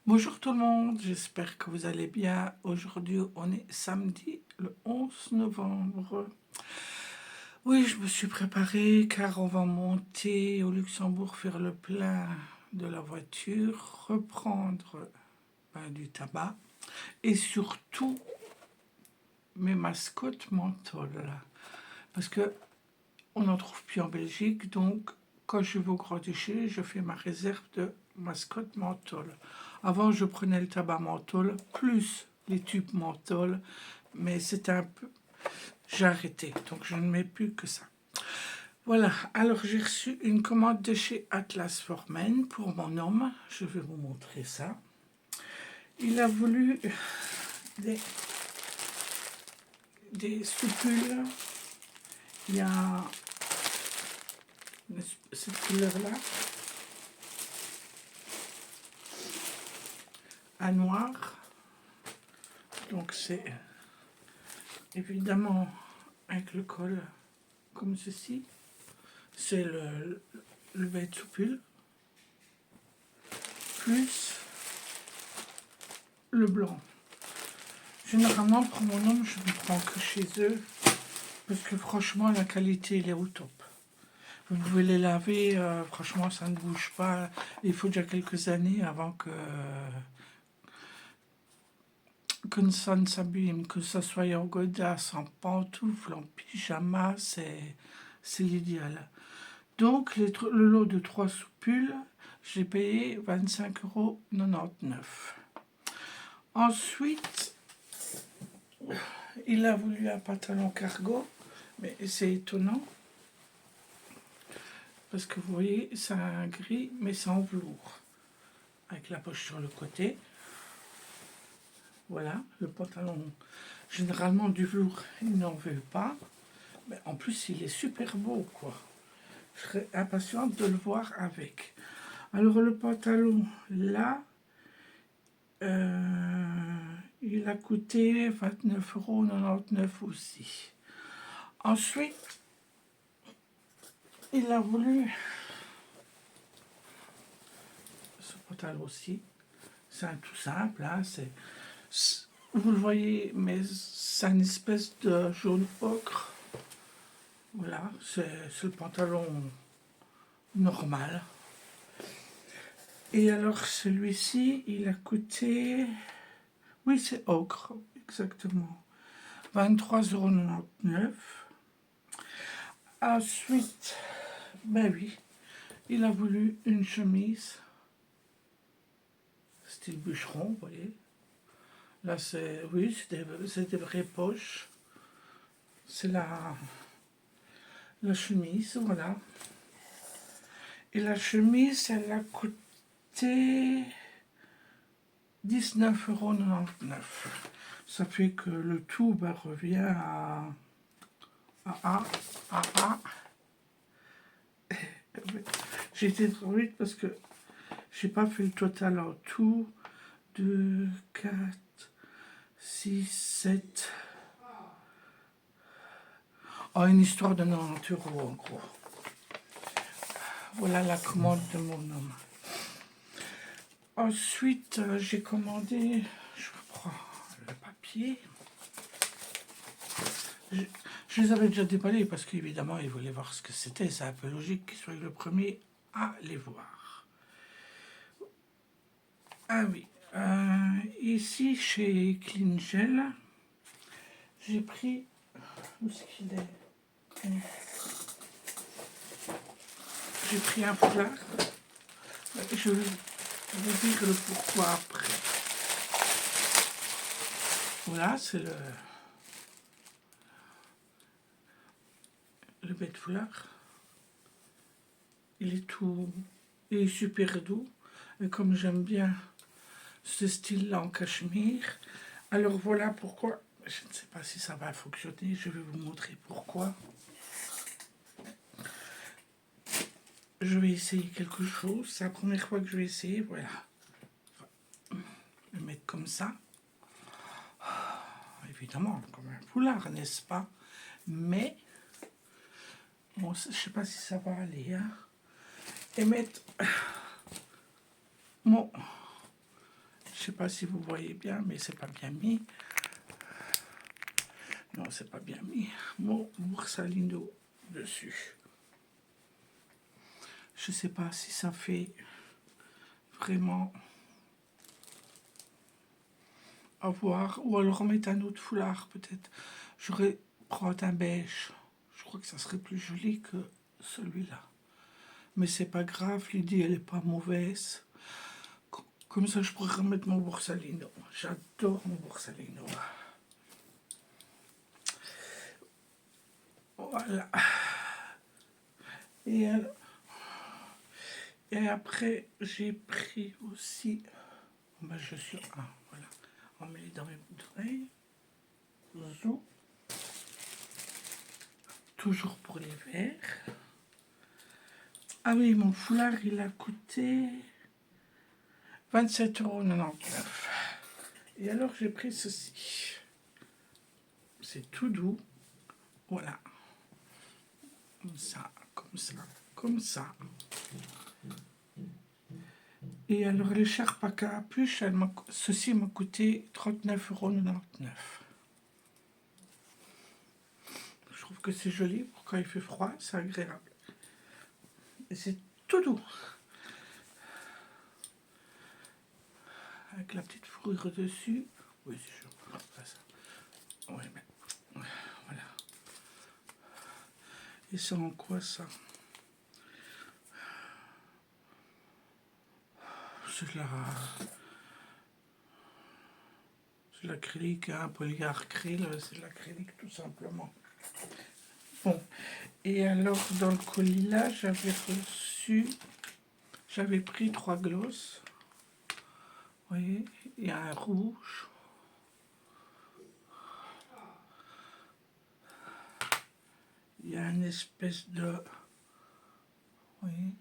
Bonjour tout le monde, j'espère que vous allez bien. Aujourd'hui, on est samedi le 11 novembre. Oui, je me suis préparée car on va monter au Luxembourg faire le plein de la voiture, reprendre du tabac et surtout mes mascottes menthol. Parce que on n'en trouve plus en Belgique, donc quand je vais au Grand Duché, je fais ma réserve de mascotte menthol. Avant, je prenais le tabac menthol plus les tubes menthol, mais c'était un peu... J'ai arrêté, donc je ne mets plus que ça. Voilà, alors j'ai reçu une commande de chez Atlas for Men pour mon homme. Je vais vous montrer ça. Il a voulu des, des soupules. Il y a cette couleur-là, à noir. Donc c'est évidemment avec le col comme ceci. C'est le vêt de soupule plus le blanc. Généralement pour mon homme je ne prends que chez eux parce que franchement la qualité elle est au top. Vous pouvez les laver, franchement ça ne bouge pas. Il faut déjà quelques années avant que ça ne s'abîme, que ça soit en godasse, en pantoufles, en pyjama, c'est l'idéal. Donc le lot de 3 soupules, j'ai payé 25,99 €. Ensuite, il a voulu un pantalon cargo, mais c'est étonnant, parce que vous voyez, c'est un gris, mais c'est en velours, avec la poche sur le côté. Voilà, le pantalon, généralement du velours, il n'en veut pas, mais en plus il est super beau, quoi. Je serais impatiente de le voir avec. Alors le pantalon, là, il a coûté 29,99 € aussi. Ensuite, il a voulu ce pantalon aussi. C'est un tout simple, hein, vous le voyez, mais c'est une espèce de jaune ocre. Voilà, c'est le pantalon normal. Et alors celui-ci, il a coûté... Oui, c'est ocre, exactement. 23,99 €. Ensuite, ben oui, il a voulu une chemise style bûcheron, vous voyez. Là, c'est, oui, c'est des vraies poches. C'est la chemise, voilà. Et la chemise, elle a coûté 19,99 €. Ça fait que le tout revient à. J'ai été trop vite parce que j'ai pas fait le total en tout. 2, 4, 6, 7. Oh, une histoire de 90 € en gros. Voilà la commande de mon homme. Ensuite, j'ai commandé, je reprends le papier. Je les avais déjà déballés parce qu'évidemment, ils voulaient voir ce que c'était. C'est un peu logique qu'ils soient le premier à les voir. Ah oui, ici chez Clean Gel, j'ai pris... Où est-ce qu'il est? J'ai pris un foulard. Je vais vous dire le pourquoi après. Voilà, c'est le bête foulard. Il est super doux. Et comme j'aime bien ce style-là en cachemire, alors voilà pourquoi. Je ne sais pas si ça va fonctionner. Je vais vous montrer pourquoi. Je vais essayer quelque chose. C'est la première fois que je vais essayer. Voilà. Je vais mettre comme ça. Évidemment, comme un foulard, n'est-ce pas? Mais, bon, je ne sais pas si ça va aller. Hein. Et mettre mon Je sais pas si vous voyez bien, mais c'est pas bien mis. Non, c'est pas bien mis. Mon Borsalino dessus. Je sais pas si ça fait vraiment à voir. Ou alors mettre un autre foulard, peut-être. J'aurais prendre un beige. Je crois que ça serait plus joli que celui-là. Mais c'est pas grave, l'idée, elle est pas mauvaise. Comme ça, je pourrais remettre mon Borsalino. J'adore mon Borsalino. Voilà. Et, et après, j'ai pris aussi... Ben, je suis... Ah, voilà. On met dans mes bouteilles. Zou. Toujours pour les verres. Ah oui, mon foulard, il a coûté 27,99 €. Et alors, j'ai pris ceci. C'est tout doux. Voilà. Comme ça, comme ça, comme ça. Et alors, l'écharpe à capuche, ceci m'a coûté 39,99 €. Je trouve que c'est joli pour quand il fait froid, c'est agréable. Et c'est tout doux. Avec la petite fourrure dessus. Oui, c'est sûr. Pas ça. Oui, mais voilà. Et c'est en quoi ça? C'est de l'acrylique, un polyacryl, c'est de l'acrylique tout simplement. Bon, et alors dans le colis là, j'avais pris 3 glosses. Vous voyez, il y a un rouge. Il y a une espèce de... Vous voyez,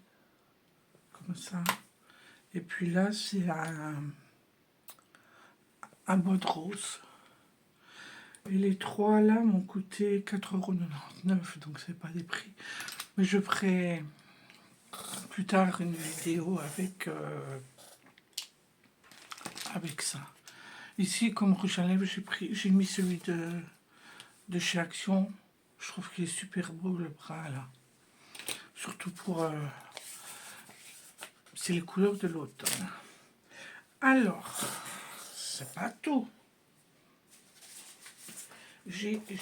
comme ça. Et puis là, c'est un bois de rose. Et les trois là m'ont coûté 4,99 €, donc c'est pas des prix. Mais je ferai plus tard une vidéo avec ça. Ici, comme rouge à lèvres, j'ai mis celui de chez Action. Je trouve qu'il est super beau le bras là. Surtout pour... c'est les couleurs de l'automne. Alors, c'est pas tout. J'ai... Elle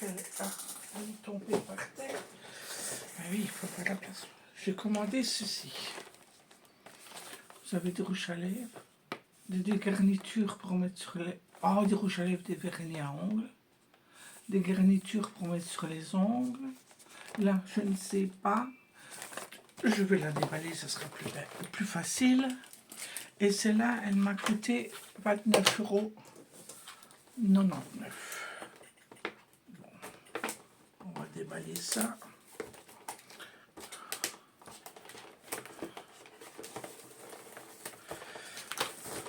est tombée par terre. Ah oui, il faut faire la place. J'ai commandé ceci. Vous avez des rouges à lèvres, des garnitures pour mettre sur les... Oh, des rouges à lèvres, des vernis à ongles. Des garnitures pour mettre sur les ongles. Là, je ne sais pas. Je vais la déballer, ça sera plus facile. Et celle-là, elle m'a coûté 29,99 €. Bon, on va déballer ça.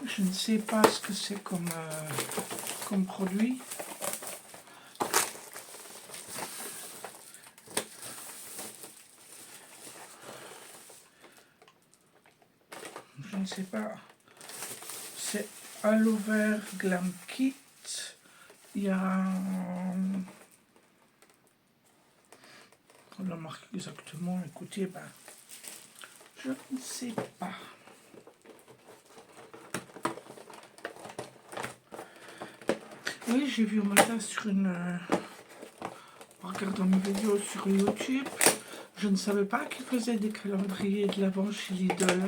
Je ne sais pas ce que c'est comme produit. Je ne sais pas. C'est Aloe Vera Glam Kit. Il y a... On l'a marqué exactement. Écoutez, ben, je ne sais pas. Oui, j'ai vu au matin sur en regardant mes vidéos sur YouTube, je ne savais pas qu'ils faisaient des calendriers de l'Avent chez Lidl.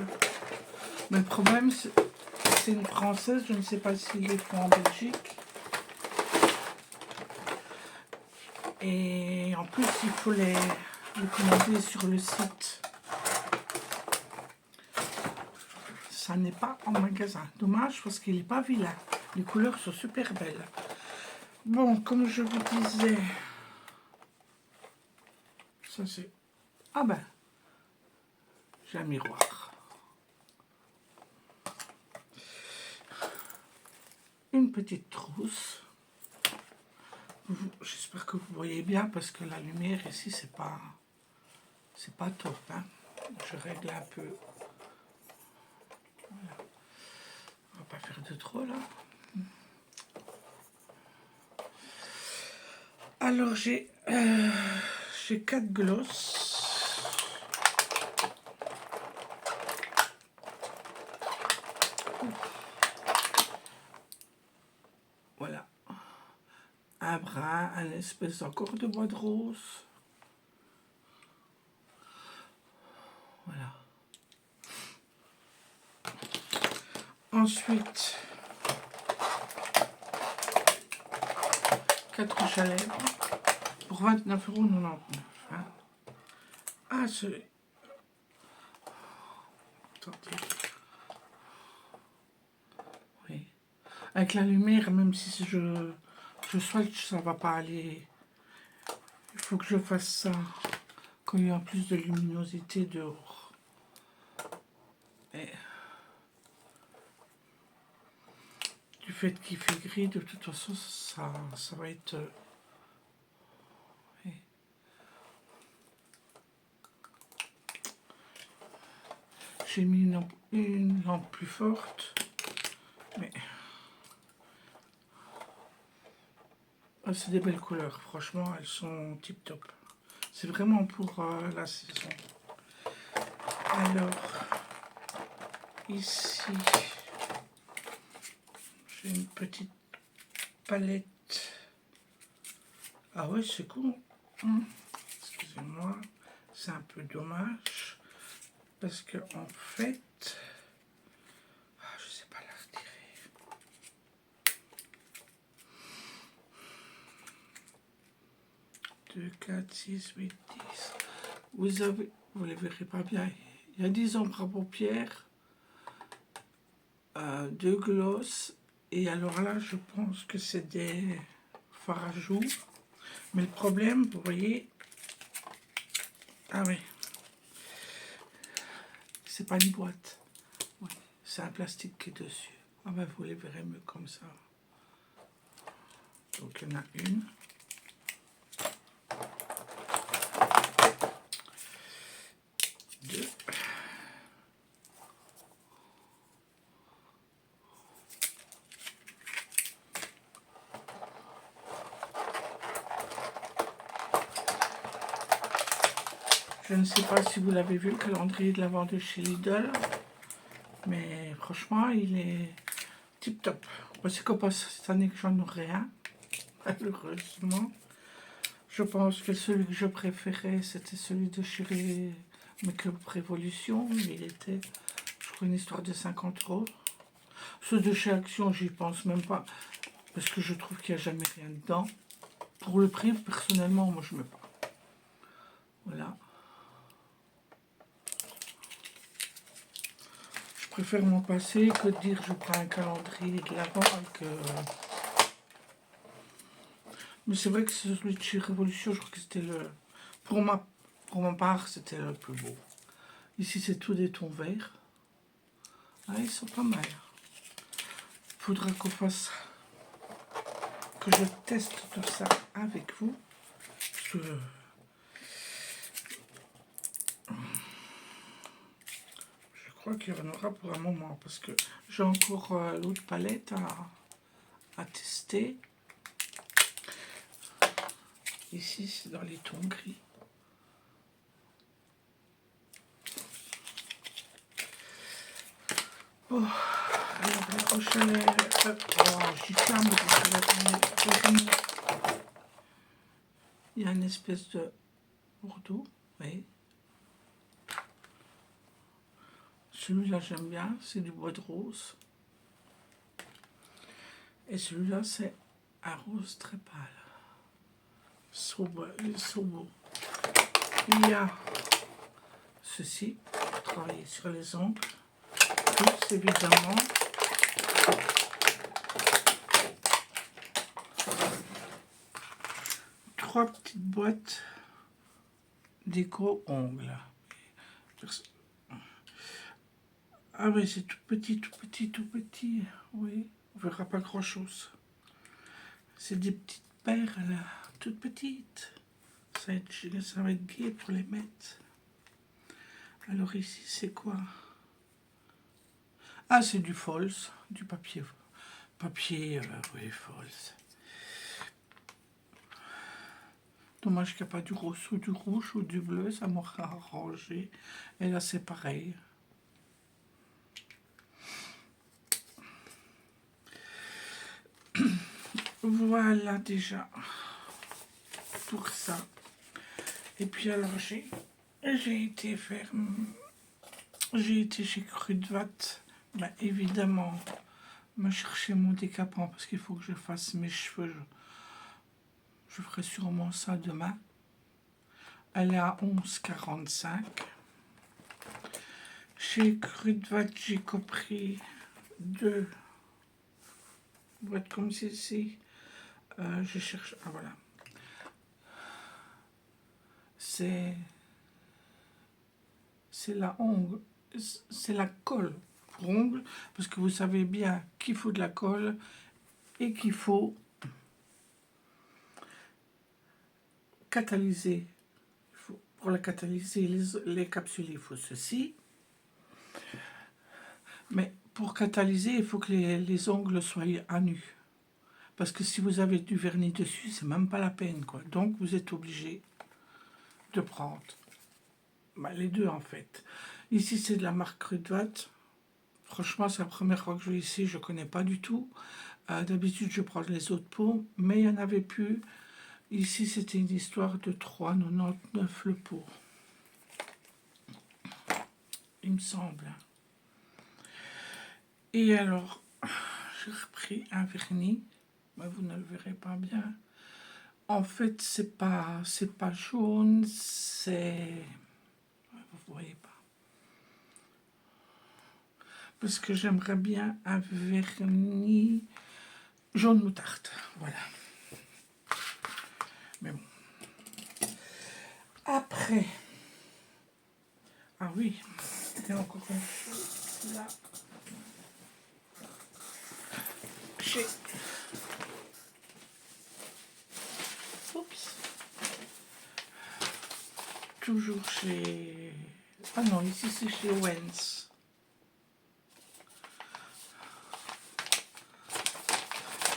Mais le problème, c'est une française, je ne sais pas s'ils les font en Belgique. Et en plus, il faut les commander sur le site. Ça n'est pas en magasin. Dommage parce qu'il n'est pas vilain. Les couleurs sont super belles. Bon, comme je vous disais, ça c'est... Ah ben, j'ai un miroir. Une petite trousse. J'espère que vous voyez bien parce que la lumière ici, c'est pas c'est pas top, hein. Je règle un peu. Voilà. On va pas faire de trop là. Alors j'ai 4 glosses. Voilà. Un brun, un espèce encore de bois de rose. Voilà. Ensuite, 4 rouges à lèvres pour 29,99 €. Hein. Ah, ce... Attendez. Oui. Avec la lumière, même si je swatch, ça va pas aller. Il faut que je fasse ça quand il y a plus de luminosité dehors. Et du fait qu'il fait gris, de toute façon, ça va être... oui. J'ai mis une lampe plus forte, mais c'est des belles couleurs. Franchement, elles sont tip top. C'est vraiment pour la saison. Alors, ici, j'ai une petite palette. Ah ouais, c'est cool. Excusez-moi, c'est un peu dommage. Parce que en fait, je sais pas la retirer. 2, 4, 6, 8, 10. Vous les verrez pas bien. Il y a 10 ombres à paupières, 2 glosses. Et alors là, je pense que c'est des fards à joues. Mais le problème, vous voyez, ah oui, c'est pas une boîte. Oui, c'est un plastique qui est dessus. Ah ben, vous les verrez mieux comme ça. Donc il y en a une. Deux. Je ne sais pas si vous l'avez vu, le calendrier de l'Avent de chez Lidl. Mais franchement, il est tip top. C'est que pas cette année que j'en aurai un, malheureusement. Je pense que celui que je préférais, c'était celui de chez Make-up Révolution. Il était, je crois, une histoire de 50 €. Ceux de chez Action, j'y pense même pas. Parce que je trouve qu'il n'y a jamais rien dedans. Pour le prix, personnellement, moi, je ne mets pas. Voilà. Je préfère m'en passer que de dire je prends un calendrier de l'Avent avec... Mais c'est vrai que celui de chez Révolution, je crois que c'était le... Pour ma part, c'était le plus beau. Ici, c'est tout des tons verts. Ah, ils sont pas mal. Il faudra qu'on fasse... que je teste tout ça avec vous. Je crois qu'il y en aura pour un moment. Parce que j'ai encore l'autre palette à tester. Ici, c'est dans les tons gris. Oh, alors les roches à lèvres. Oh, j'y ferme les roches à lèvres. Il y a une espèce de bordeaux, oui. Celui-là, j'aime bien, c'est du bois de rose. Et celui-là, c'est un rose très pâle. Il est so beau. Il y a ceci, pour travailler sur les ongles. Plus, évidemment, trois petites boîtes déco ongles. Ah oui, c'est tout petit, tout petit, tout petit. Oui, on verra pas grand-chose. C'est des petites perles, toutes petites. Ça va être gai pour les mettre. Alors ici, c'est quoi? Ah, c'est du false, du papier. Papier, oui, false. Dommage qu'il n'y a pas du rose ou du rouge ou du bleu, ça m'aurait arrangé. Et là, c'est pareil. Voilà déjà pour ça. Et puis alors j'ai été faire, j'ai été chez Crudvat, ben, évidemment, me chercher mon décapant parce qu'il faut que je fasse mes cheveux. Je ferai sûrement ça demain. Elle est à 11,45. Chez Crudvat, j'ai compris 2 boîtes comme ceci. Je cherche, ah voilà. C'est la ongle, c'est la colle pour ongles, parce que vous savez bien qu'il faut de la colle et qu'il faut catalyser. Pour la catalyser, les capsules, il faut ceci. Mais pour catalyser, il faut que les ongles soient à nu. Parce que si vous avez du vernis dessus, c'est même pas la peine, quoi. Donc, vous êtes obligé de prendre les deux, en fait. Ici, c'est de la marque Rudvat. Franchement, c'est la première fois que je vais ici, je ne connais pas du tout. D'habitude, je prends les autres pots, mais il n'y en avait plus. Ici, c'était une histoire de 3,99 le pot. Il me semble. Et alors, j'ai repris un vernis. Mais vous ne le verrez pas bien. En fait, c'est pas jaune, c'est... Vous voyez pas. Parce que j'aimerais bien un vernis jaune moutarde. Voilà. Mais bon. Après... Ah oui, il y a encore une chose là. Oups. Toujours chez... Ah non, ici c'est chez Owens.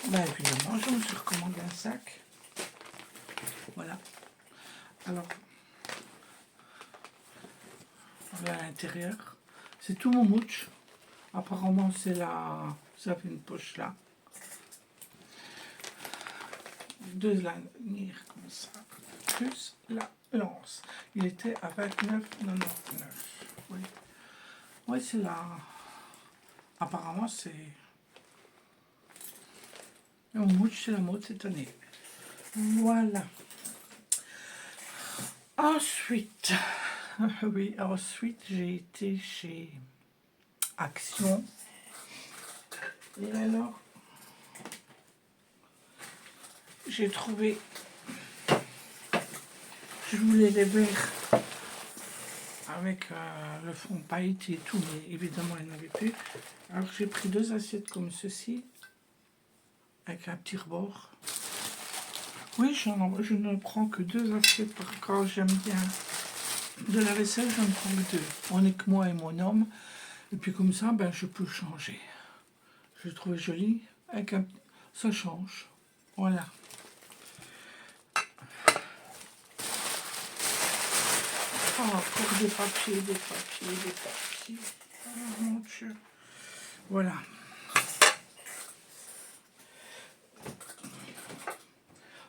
Ben évidemment, je me suis recommandé un sac. Voilà. Alors, voilà à l'intérieur. C'est tout mon mouche. Apparemment, c'est là... Ça fait une poche là. 2 lanières comme ça. Plus la lance. Il était à 29,99. Oui. Oui, c'est là. Apparemment, c'est... Mon mouche, c'est la mode cette année. Voilà. Ensuite, oui, ensuite, j'ai été chez Action. Et alors, j'ai trouvé... Je voulais les verres avec le fond pailleté et tout, mais évidemment, il n'y en avait plus. Alors, j'ai pris 2 assiettes comme ceci, avec un petit rebord. Oui, je ne prends que 2 assiettes par quand j'aime bien de la vaisselle, je ne prends que 2. On n'est que moi et mon homme. Et puis comme ça, ben, je peux changer. Je le trouve joli. Avec ça change. Voilà. Oh, encore des papiers, des papiers, des papiers. Oh mon Dieu. Voilà.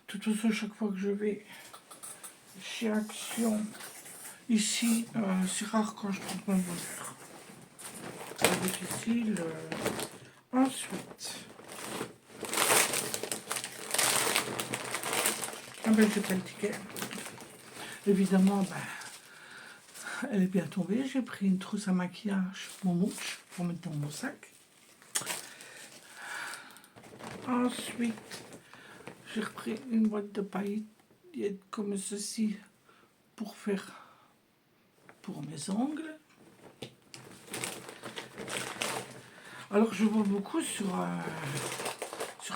De toute façon, chaque fois que je vais chez Action, ici, c'est rare quand je trouve mon bonheur. C'est difficile. Ensuite, ah ben, j'ai pas le ticket. Évidemment, ben, elle est bien tombée. J'ai pris une trousse à maquillage, mon mouche, pour mettre dans mon sac. Ensuite, j'ai repris une boîte de paillettes comme ceci pour faire pour mes ongles. Alors, je vois beaucoup sur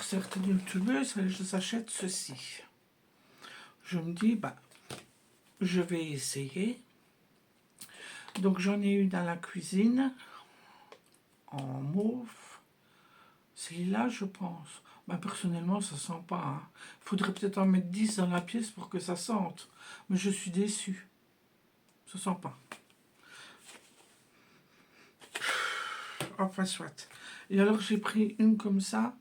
certaines youtubeuses, elles achètent ceci. Je me dis, bah, je vais essayer. Donc j'en ai eu dans la cuisine, en mauve. C'est là, je pense. Bah, personnellement, ça sent pas. Hein. Faudrait peut-être en mettre 10 dans la pièce pour que ça sente. Mais je suis déçue. Ça sent pas. Enfin, soit. Et alors, j'ai pris une comme ça,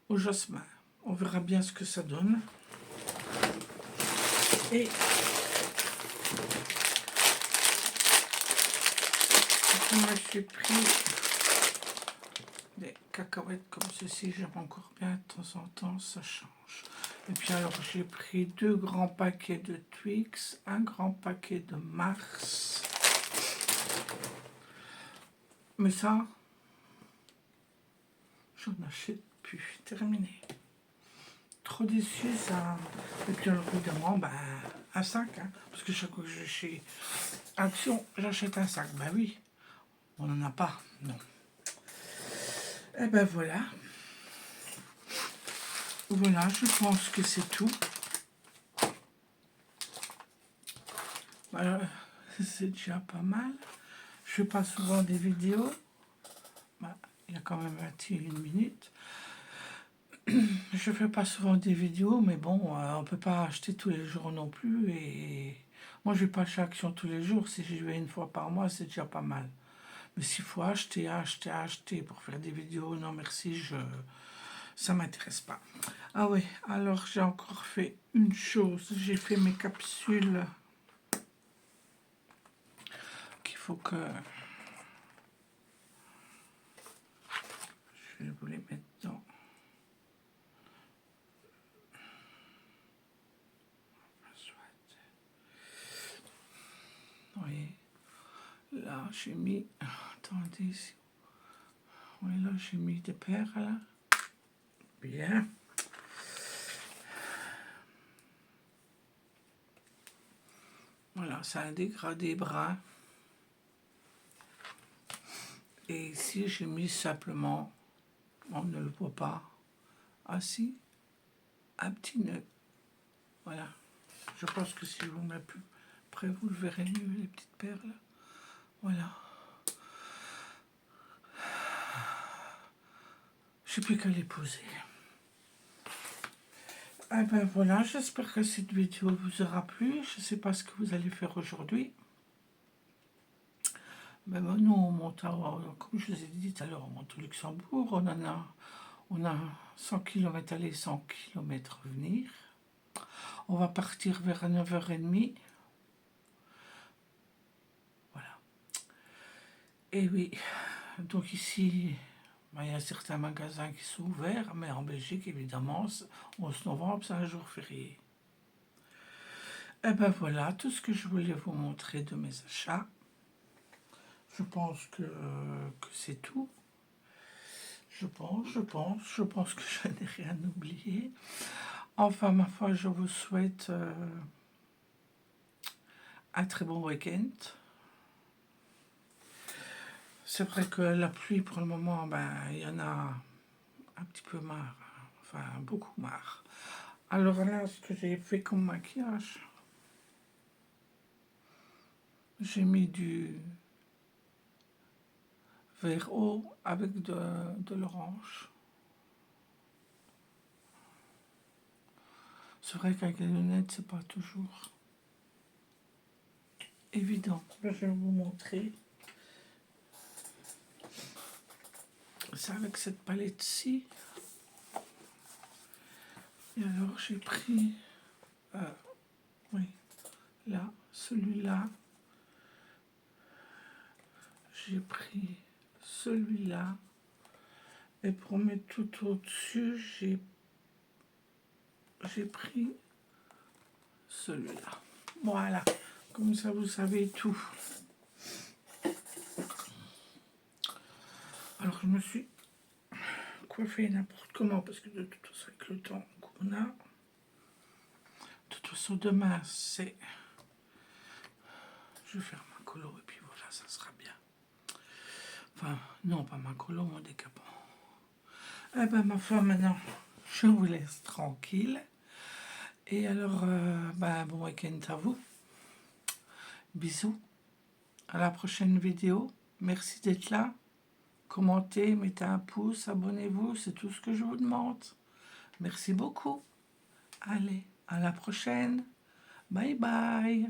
au jasmin. On verra bien ce que ça donne. Et moi, j'ai pris des cacahuètes comme ceci. J'aime encore bien de temps en temps, ça change. Et puis alors, j'ai pris 2 grands paquets de Twix, un grand paquet de Mars. Mais ça, j'en achète plus. Terminé. Trop déçu, ça. Et puis alors, évidemment, ben, un sac. Hein, parce que chaque fois que je vais chez Action, j'achète un sac. Ben oui, on n'en a pas. Non. Et ben voilà. Voilà, je pense que c'est tout. Voilà, c'est déjà pas mal. Je fais pas souvent des vidéos. Ben, il y a quand même 21 minutes. Je fais pas souvent des vidéos, mais bon, on peut pas acheter tous les jours non plus. Et moi, je vais pas chez Action tous les jours. Si j'y vais une fois par mois, c'est déjà pas mal. Mais s'il faut acheter pour faire des vidéos, non merci, ça m'intéresse pas. Ah oui, alors j'ai encore fait une chose. J'ai fait mes capsules qu'il faut que je vais vous les mettre dans. Oui, là j'ai mis. Attendez ici. Oui, là j'ai mis des perles. Bien. Voilà, c'est un dégradé brun. Et ici, j'ai mis simplement, on ne le voit pas, assis, un petit nœud. Voilà. Je pense que si je vous mets plus près, vous le verrez mieux, les petites perles. Voilà. Je n'ai plus qu'à les poser. Eh ben voilà, j'espère que cette vidéo vous aura plu. Je ne sais pas ce que vous allez faire aujourd'hui. Mais ben, nous, on monte, comme je vous ai dit tout à l'heure, on monte au Luxembourg. On a 100 km aller, 100 km revenir. On va partir vers 9h30. Voilà. Et oui, donc ici, il y a certains magasins qui sont ouverts, mais en Belgique, évidemment, 11 novembre, c'est un jour férié. Et ben voilà, tout ce que je voulais vous montrer de mes achats. Je pense que c'est tout. Je pense que je n'ai rien oublié. Enfin, ma foi, je vous souhaite un très bon week-end. C'est vrai que la pluie, pour le moment, ben, il y en a un petit peu marre. Enfin, beaucoup marre. Alors là, ce que j'ai fait comme maquillage, j'ai mis du vert eau avec de l'orange. C'est vrai qu'avec les lunettes, c'est pas toujours évident. Là, je vais vous montrer. C'est avec cette palette-ci. Et alors, j'ai pris, oui, là, celui-là. J'ai pris celui-là. Et pour mettre tout au-dessus, j'ai pris celui-là. Voilà, comme ça vous savez tout. Alors je me suis coiffée n'importe comment parce que de toute façon avec le temps qu'on a, de toute façon demain c'est, je vais faire ma colo et puis voilà, ça sera bien. Enfin non, pas ma colo, mon décapant. Eh ben ma foi, maintenant je vous laisse tranquille. Et alors, bon week-end à vous. Bisous. à la prochaine vidéo. Merci d'être là. Commentez, mettez un pouce, abonnez-vous, c'est tout ce que je vous demande. Merci beaucoup. Allez, à la prochaine. Bye bye.